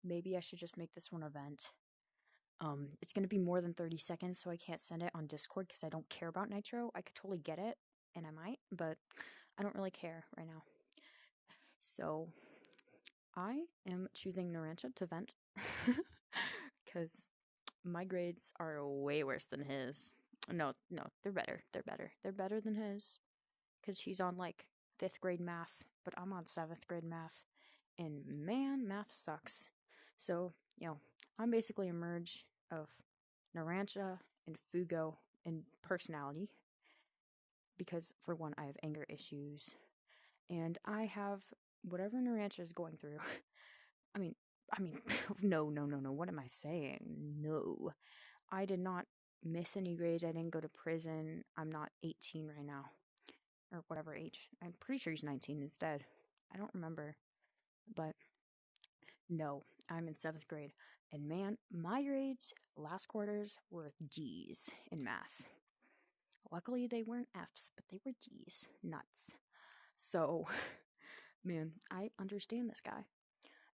Maybe I should just make this one event. It's gonna be more than 30 seconds, so I can't send it on Discord because I don't care about Nitro. I could totally get it, and I might, but I don't really care right now. So, I am choosing Narancia to vent because my grades are way worse than his. No, they're better. They're better than his because he's on like 5th grade math, but I'm on 7th grade math, and man, math sucks. So, I'm basically a merge of Narancia and Fugo in personality because, for one, I have anger issues, and I have whatever Narancia is going through. I mean, no. What am I saying? No. I did not miss any grades. I didn't go to prison. I'm not 18 right now. Or whatever age. I'm pretty sure he's 19 instead. I don't remember. But no, I'm in 7th grade. And man, my grades last quarters were G's in math. Luckily, they weren't F's, but they were G's. Nuts. So, man, I understand this guy.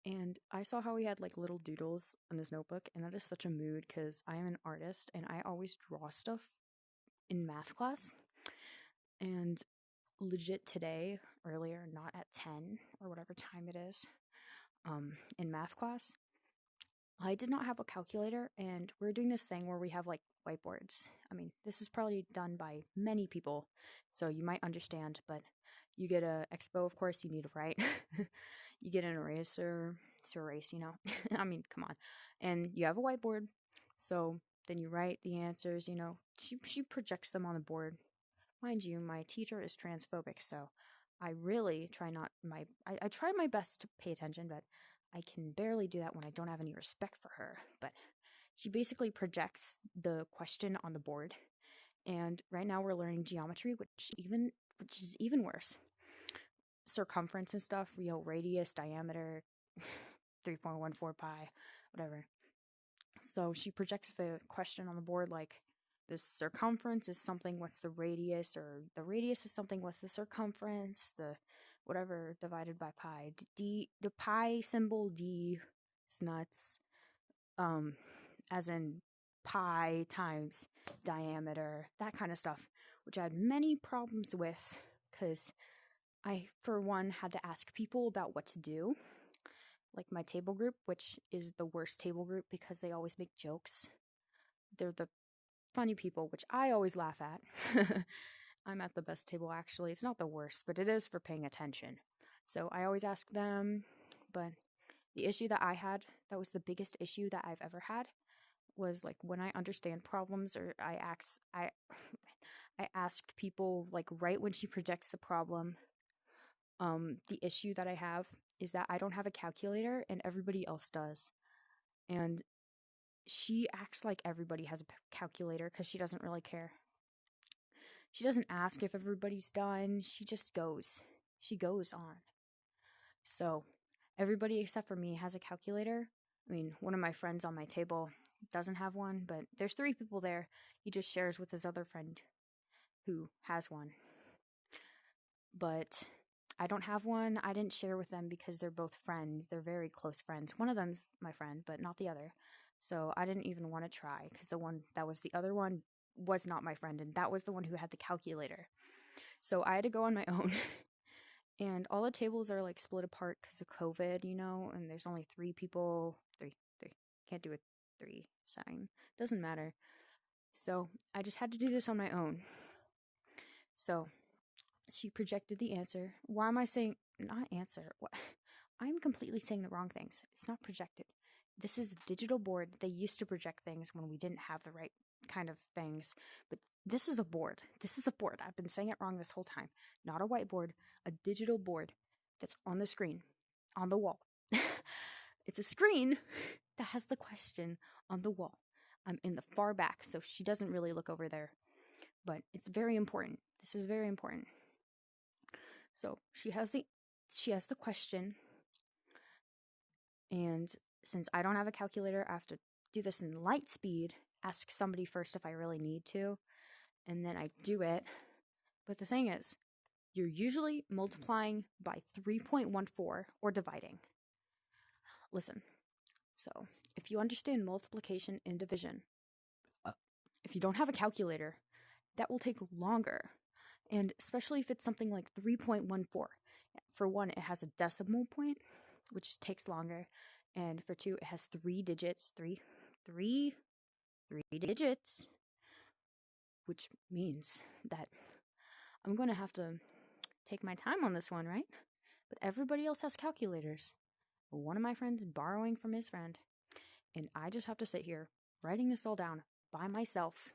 And I saw how he had like little doodles on his notebook, and that is such a mood because I am an artist and I always draw stuff in math class. And legit today, earlier, not at 10 or whatever time it is, in math class, I did not have a calculator, and we're doing this thing where we have like whiteboards. I mean, this is probably done by many people, so you might understand, but you get a expo, of course, you need to write. You get an eraser to erase, I mean, come on. And you have a whiteboard, so then you write the answers, she projects them on the board. Mind you, my teacher is transphobic, so I really try I try my best to pay attention, but I can barely do that when I don't have any respect for her. But she basically projects the question on the board, and right now we're learning geometry, which is even worse. Circumference and stuff, radius, diameter, 3.14 pi, whatever. So she projects the question on the board like the circumference is something, what's the radius, or the radius is something, what's the circumference, the whatever divided by pi. The pi symbol D is nuts. As in pi times diameter, that kind of stuff, which I had many problems with because I, for one, had to ask people about what to do. Like my table group, which is the worst table group because they always make jokes. They're the funny people, which I always laugh at. I'm at the best table, actually. It's not the worst, but it is for paying attention. So I always ask them, but the issue that I had, that was the biggest issue that I've ever had, was like when I understand problems or I asked people like right when she projects the problem. The issue that I have is that I don't have a calculator and everybody else does. And she acts like everybody has a calculator because she doesn't really care. She doesn't ask if everybody's done. She just goes. She goes on. So everybody except for me has a calculator. I mean, one of my friends on my table doesn't have one, but there's 3 people there. He just shares with his other friend who has one. But I don't have one. I didn't share with them because they're both friends. They're very close friends. One of them's my friend, but not the other. So I didn't even want to try because the one that was the other one was not my friend, and that was the one who had the calculator. So I had to go on my own. And all the tables are like split apart because of COVID, and there's only 3 people. Three. Can't do a 3 sign. Doesn't matter. So I just had to do this on my own. So she projected the answer. Why am I saying not answer? What? I'm completely saying the wrong things. It's not projected. This is a digital board. They used to project things when we didn't have the right kind of things. But this is a board. This is the board. I've been saying it wrong this whole time. Not a whiteboard, a digital board that's on the screen, on the wall. It's a screen that has the question on the wall. I'm in the far back, so she doesn't really look over there. But it's very important. This is very important. So she has the question, and since I don't have a calculator, I have to do this in light speed, ask somebody first if I really need to, and then I do it. But the thing is, you're usually multiplying by 3.14 or dividing. Listen, So, if you understand multiplication and division, if you don't have a calculator, that will take longer. And especially if it's something like 3.14. For one, it has a decimal point, which takes longer. And for two, it has three digits, three digits, which means that I'm going to have to take my time on this one, right? But everybody else has calculators. One of my friends borrowing from his friend. And I just have to sit here writing this all down by myself.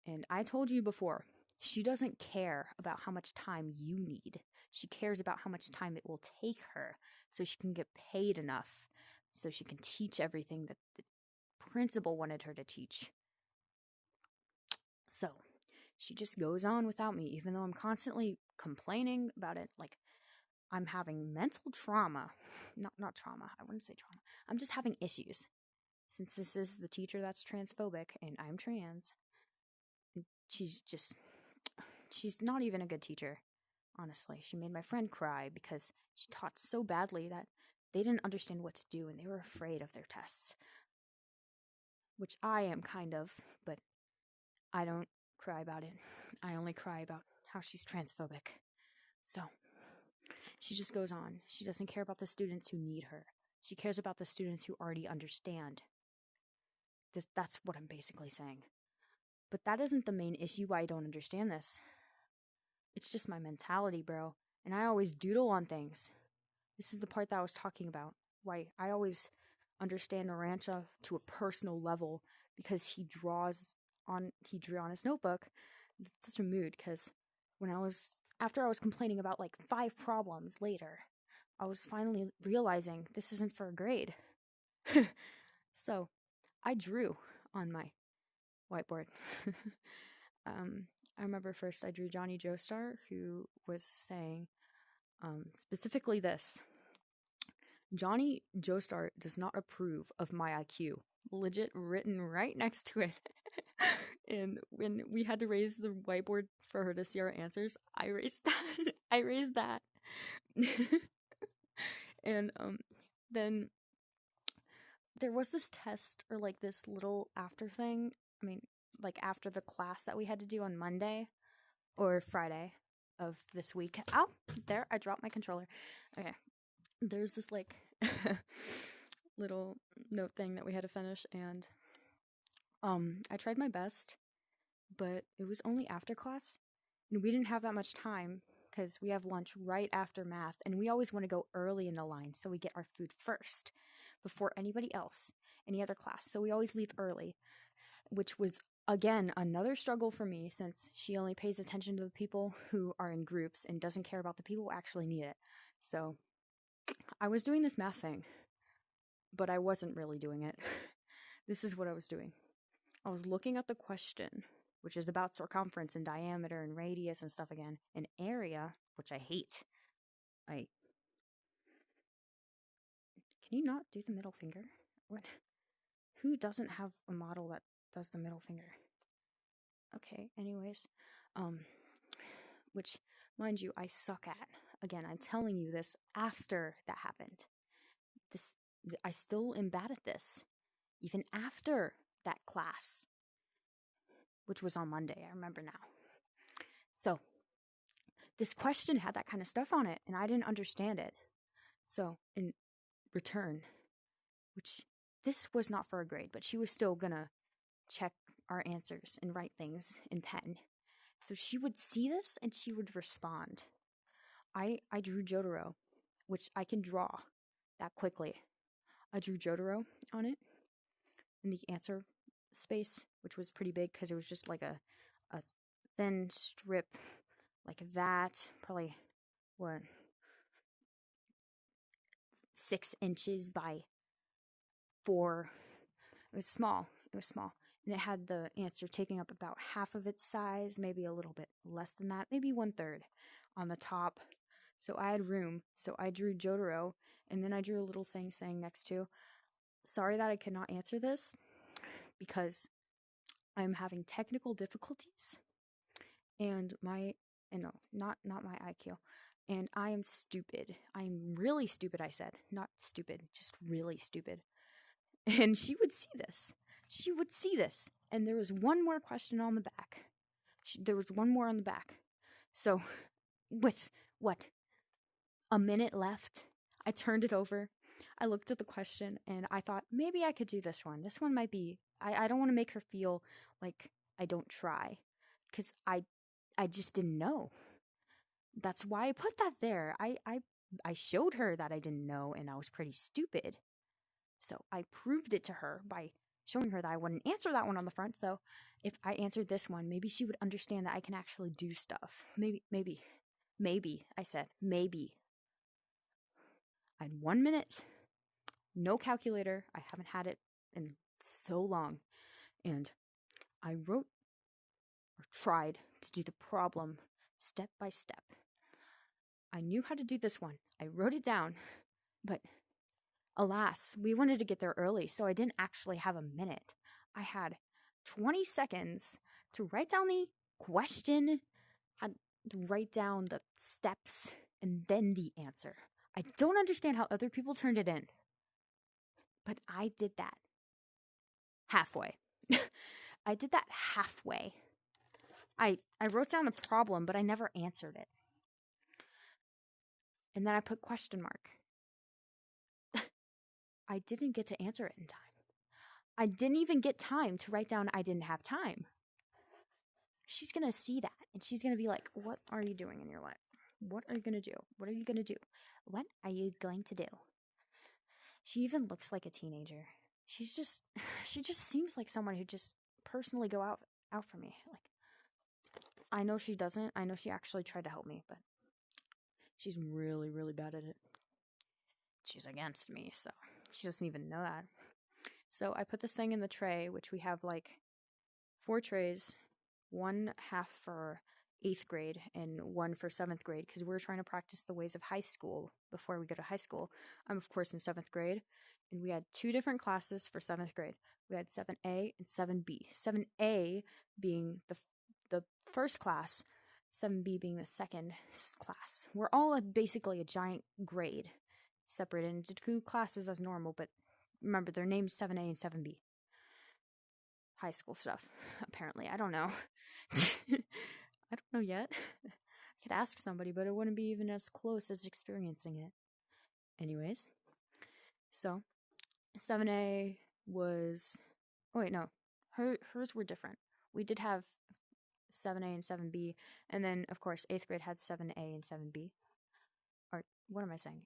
And I told you before, she doesn't care about how much time you need. She cares about how much time it will take her so she can get paid enough so she can teach everything that the principal wanted her to teach. So she just goes on without me, even though I'm constantly complaining about it. Like, I'm having mental trauma. Not trauma. I wouldn't say trauma. I'm just having issues. Since this is the teacher that's transphobic and I'm trans, she's not even a good teacher, honestly. She made my friend cry because she taught so badly that they didn't understand what to do and they were afraid of their tests. Which I am kind of, but I don't cry about it. I only cry about how she's transphobic. So, she just goes on. She doesn't care about the students who need her. She cares about the students who already understand. That's what I'm basically saying. But that isn't the main issue why I don't understand this. It's just my mentality, bro. And I always doodle on things. This is the part that I was talking about. Why I always understand Narancia to a personal level because he drew on his notebook. It's such a mood because after I was complaining about like 5 problems later, I was finally realizing this isn't for a grade. So I drew on my whiteboard. I remember first I drew Johnny Joestar, who was saying specifically this: Johnny Joestar does not approve of my IQ. Legit written right next to it. And when we had to raise the whiteboard for her to see our answers, I raised that. I raised that. And then there was this test or like this little after thing. I mean, like after the class that we had to do on Monday or Friday of this week. Ow! There, I dropped my controller. Okay. There's this like little note thing that we had to finish, and I tried my best, but it was only after class, and we didn't have that much time because we have lunch right after math, and we always want to go early in the line so we get our food first before anybody else, any other class. So we always leave early, which was again another struggle for me since she only pays attention to the people who are in groups and doesn't care about the people who actually need it. So I was doing this math thing, but I wasn't really doing it. This is what I was doing. I was looking at the question, which is about circumference and diameter and radius and stuff again, and area, which I hate. Can you not do the middle finger? What? Who doesn't have a model that does the middle finger? Okay, anyways, which, mind you, I suck at. Again, I'm telling you this after that happened. I still am bad at this, even after that class, which was on Monday, I remember now. So, this question had that kind of stuff on it, and I didn't understand it. So, in return, which this was not for a grade, but she was still gonna check our answers and write things in pen. So she would see this and she would respond. I drew Jotaro, which I can draw that quickly. I drew Jotaro on it in the answer space, which was pretty big because it was just like a thin strip like that, probably 6 inches by 4. It was small. And it had the answer taking up about half of its size, maybe a little bit less than that, maybe 1/3 on the top. So I had room. So I drew Jotaro, and then I drew a little thing saying next to, sorry that I cannot answer this because I'm having technical difficulties and not my IQ. And I am stupid. I'm really stupid, I said. Not stupid, just really stupid. And she would see this. She would see this. And there was one more question on the back. There was one more on the back. So, with what? A minute left, I turned it over. I looked at the question and I thought, maybe I could do this one. This one might be, I don't want to make her feel like I don't try. Because I just didn't know. That's why I put that there. I showed her that I didn't know and I was pretty stupid. So I proved it to her by showing her that I wouldn't answer that one on the front. So if I answered this one, maybe she would understand that I can actually do stuff. Maybe, I said, maybe. I had 1 minute, no calculator. I haven't had it in so long. And I wrote or tried to do the problem step by step. I knew how to do this one. I wrote it down, but alas, we wanted to get there early, so I didn't actually have a minute. I had 20 seconds to write down the question, had to write down the steps, and then the answer. I don't understand how other people turned it in, but I did that halfway. I did that halfway. I wrote down the problem, but I never answered it. And then I put question mark. I didn't get to answer it in time. I didn't even get time to write down I didn't have time. She's going to see that, and she's going to be like, what are you doing in your life? What are you going to do? What are you going to do? What are you going to do? She even looks like a teenager. She just seems like someone who just personally go out for me. Like, I know she doesn't. I know she actually tried to help me, but she's really, really bad at it. She's against me, so she doesn't even know that. So I put this thing in the tray, which we have like 4 trays, 1 half for 8th grade and 1 for 7th grade, because we're trying to practice the ways of high school before we go to high school. I'm, of course, in 7th grade, and we had 2 different classes for 7th grade. We had 7A and 7B. 7A being the first class, 7B being the second class. We're all basically a giant grade, separated into 2 classes as normal, but remember, their name's 7A and 7B. High school stuff, apparently. I don't know. I don't know yet. I could ask somebody, but it wouldn't be even as close as experiencing it. Anyways, so 7A was... Oh, wait, no. Hers were different. We did have 7A and 7B, and then, of course, 8th grade had 7A and 7B. Or, what am I saying?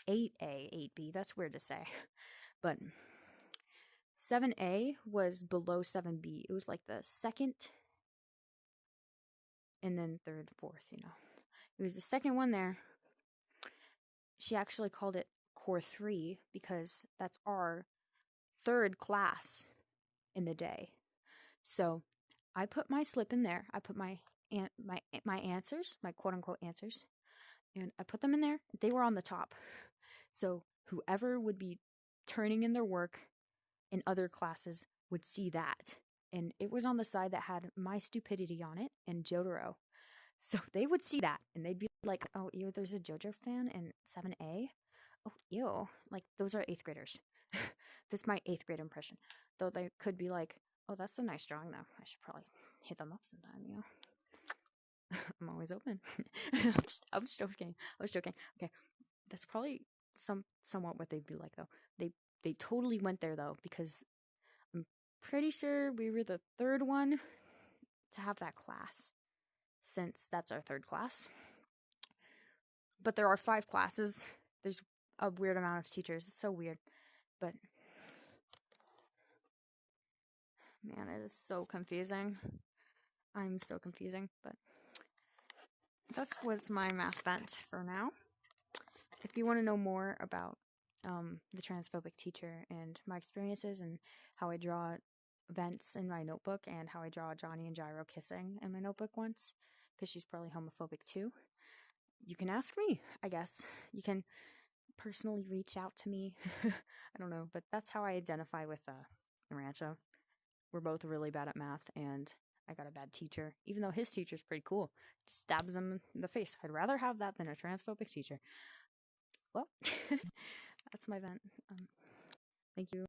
8A, 8B. That's weird to say. But 7A was below 7B. It was like the second and then 3rd, 4th, you know. It was the second one there. She actually called it Core 3 because that's our 3rd class in the day. So I put my slip in there. I put my answers, my quote-unquote answers, and I put them in there. They were on the top. So whoever would be turning in their work in other classes would see that. And it was on the side that had my stupidity on it and Jotaro. So they would see that and they'd be like, oh, ew, there's a JoJo fan in 7A? Oh, ew. Like, those are 8th graders. That's my 8th grade impression. Though they could be like, oh, that's a nice drawing, though. I should probably hit them up sometime, you know? I'm always open. I was joking. Okay. That's probably somewhat what they'd be like, though. They totally went there, though, because I'm pretty sure we were the 3rd one to have that class, since that's our 3rd class. But there are 5 classes. There's a weird amount of teachers. It's so weird. But, man, it is so confusing. I'm so confusing. But that was my math vent for now. If you want to know more about the transphobic teacher and my experiences and how I draw vents in my notebook and how I draw Johnny and Gyro kissing in my notebook once, because she's probably homophobic too, you can ask me, I guess. You can personally reach out to me. I don't know, but that's how I identify with Narancia. We're both really bad at math, and I got a bad teacher, even though his teacher's pretty cool. Just stabs him in the face. I'd rather have that than a transphobic teacher. Well, that's my vent. Thank you.